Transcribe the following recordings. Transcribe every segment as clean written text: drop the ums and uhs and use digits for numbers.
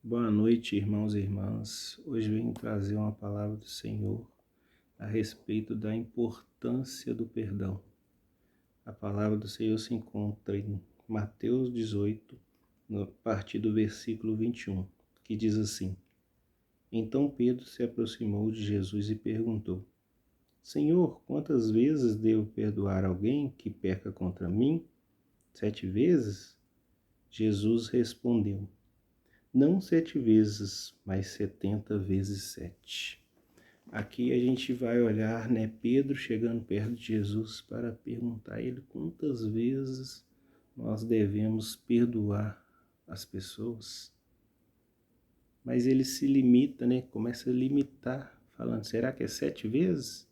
Boa noite, irmãos e irmãs. Hoje venho trazer uma palavra do Senhor a respeito da importância do perdão. A palavra do Senhor se encontra em Mateus 18, a partir do versículo 21, que diz assim: Então Pedro se aproximou de Jesus e perguntou: Senhor, quantas vezes devo perdoar alguém que peca contra mim? 7 vezes? Jesus respondeu: Não 7 vezes, mas 70 vezes 7. Aqui a gente vai olhar, Pedro chegando perto de Jesus para perguntar a ele quantas vezes nós devemos perdoar as pessoas. Mas ele se limita, começa a limitar, falando, será que é 7 vezes?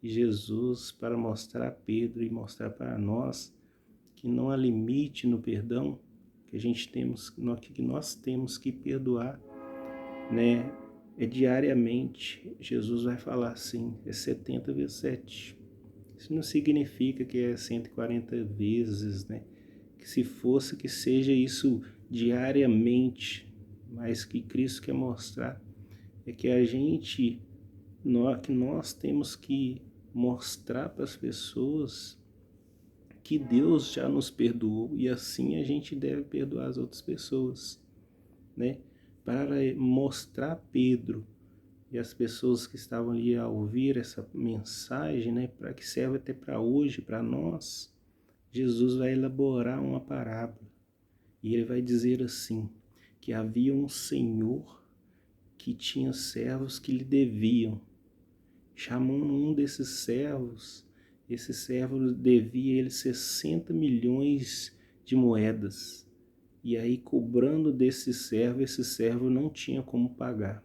E Jesus, para mostrar a Pedro e mostrar para nós que não há limite no perdão, que nós temos que perdoar, é diariamente. Jesus vai falar assim, é 70 vezes 7. Isso não significa que é 140 vezes, Que se fosse, que seja isso diariamente, mas que Cristo quer mostrar é que que nós temos que mostrar para as pessoas que Deus já nos perdoou e assim a gente deve perdoar as outras pessoas, né? Para mostrar a Pedro e as pessoas que estavam ali a ouvir essa mensagem, para que serve até para hoje, para nós, Jesus vai elaborar uma parábola e ele vai dizer assim, que havia um senhor que tinha servos que lhe deviam. Chamou um desses servos, esse servo devia ele 60 milhões de moedas. E aí, cobrando desse servo, esse servo não tinha como pagar.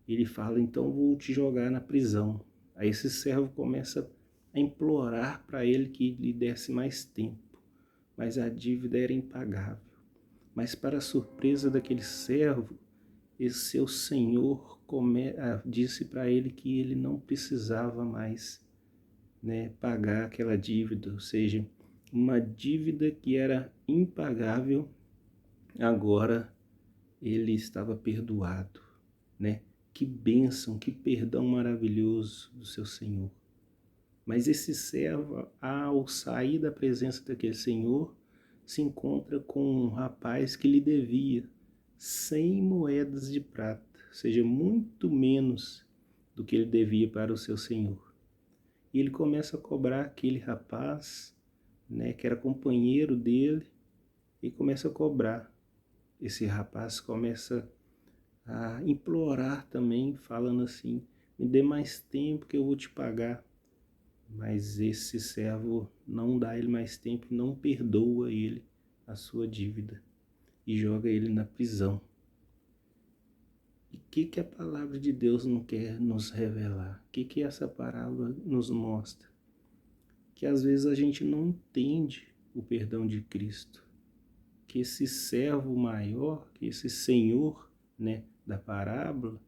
Ele fala, então vou te jogar na prisão. Aí esse servo começa a implorar para ele que lhe desse mais tempo, mas a dívida era impagável. Mas para a surpresa daquele servo, esse seu senhor disse para ele que ele não precisava mais pagar aquela dívida, ou seja, uma dívida que era impagável, agora ele estava perdoado, Que bênção, que perdão maravilhoso do seu Senhor. Mas esse servo, ao sair da presença daquele Senhor, se encontra com um rapaz que lhe devia 100 moedas de prata, ou seja, muito menos do que ele devia para o seu Senhor. E ele começa a cobrar aquele rapaz, que era companheiro dele, e começa a cobrar. Esse rapaz começa a implorar também, falando assim, me dê mais tempo que eu vou te pagar. Mas esse servo não dá ele mais tempo, não perdoa ele a sua dívida e joga ele na prisão. E o que a palavra de Deus não quer nos revelar? O que essa parábola nos mostra? Que às vezes a gente não entende o perdão de Cristo. Que esse servo maior, que esse Senhor, da parábola,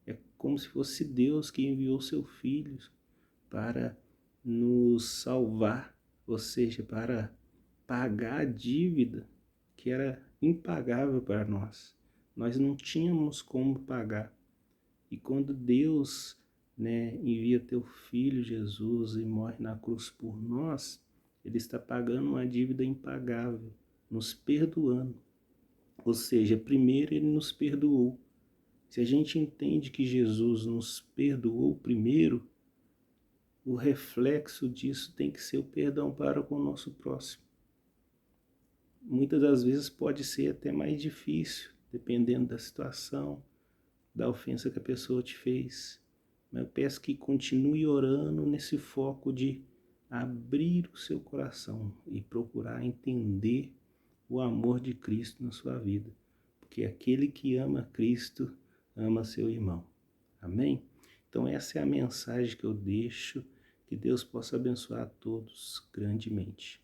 é como se fosse Deus que enviou seu Filho para nos salvar, ou seja, para pagar a dívida que era impagável para nós. Nós não tínhamos como pagar. E quando Deus, envia teu Filho Jesus e morre na cruz por nós, ele está pagando uma dívida impagável, nos perdoando. Ou seja, primeiro ele nos perdoou. Se a gente entende que Jesus nos perdoou primeiro, o reflexo disso tem que ser o perdão para com o nosso próximo. Muitas das vezes pode ser até mais difícil, dependendo da situação, da ofensa que a pessoa te fez. Mas eu peço que continue orando nesse foco de abrir o seu coração e procurar entender o amor de Cristo na sua vida. Porque aquele que ama Cristo, ama seu irmão. Amém? Então essa é a mensagem que eu deixo. Que Deus possa abençoar a todos grandemente.